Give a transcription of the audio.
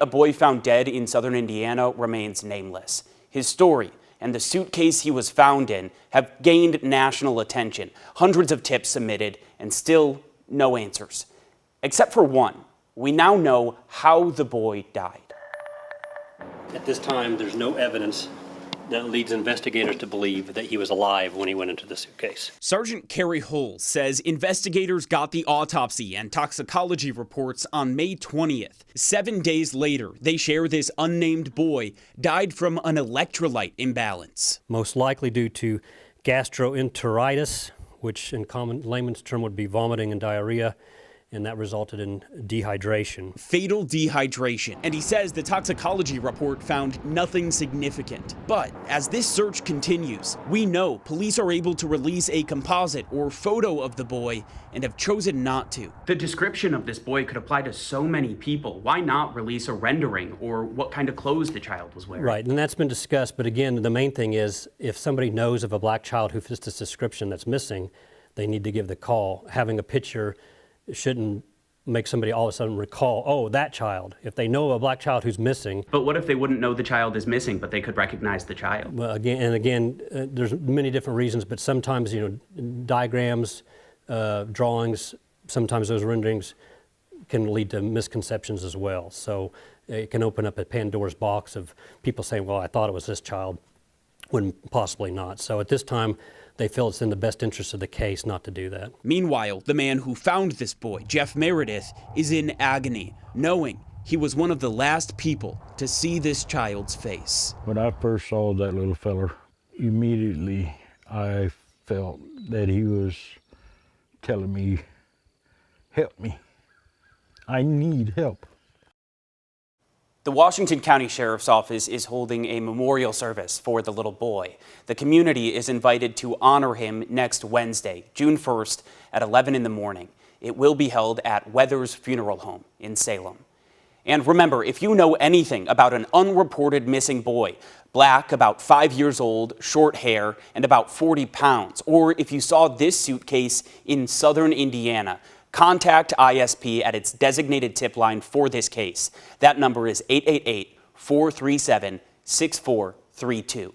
A boy found dead in southern Indiana remains nameless. His story and the suitcase he was found in have gained national attention. Hundreds of tips submitted and still no answers. Except for one. We now know how the boy died. At this time, there's no evidence that leads investigators to believe that he was alive when he went into the suitcase. Sergeant Carey Huls says investigators got the autopsy and toxicology reports on May 20th. 7 days later, they share this unnamed boy died from an electrolyte imbalance. Most likely due to gastroenteritis, which in common layman's term would be vomiting and diarrhea, and that resulted in dehydration. Fatal dehydration. And he says the toxicology report found nothing significant. But as this search continues, we know police are able to release a composite or photo of the boy and have chosen not to. The description of this boy could apply to so many people. Why not release a rendering or what kind of clothes the child was wearing? Right, and that's been discussed, but again, the main thing is if somebody knows of a black child who fits this description that's missing, they need to give the call. Having a picture shouldn't make somebody all of a sudden recall, oh, that child, if they know a black child who's missing. But what if they wouldn't know the child is missing, but they could recognize the child? Well, again, there's many different reasons, but sometimes, diagrams, drawings, sometimes those renderings can lead to misconceptions as well. So it can open up a Pandora's box of people saying, well, I thought it was this child, when possibly not. So at this time, they feel it's in the best interest of the case not to do that. Meanwhile, the man who found this boy, Jeff Meredith, is in agony, knowing he was one of the last people to see this child's face. When I first saw that little feller, immediately I felt that he was telling me, help me. I need help. The Washington County Sheriff's Office is holding a memorial service for the little boy. The community is invited to honor him next Wednesday, June 1st at 11 in the morning. It will be held at Weathers Funeral Home in Salem. And remember, if you know anything about an unreported missing boy, black, about 5 years old, short hair, and about 40 pounds, or if you saw this suitcase in southern Indiana, contact ISP at its designated tip line for this case. That number is 888-437-6432.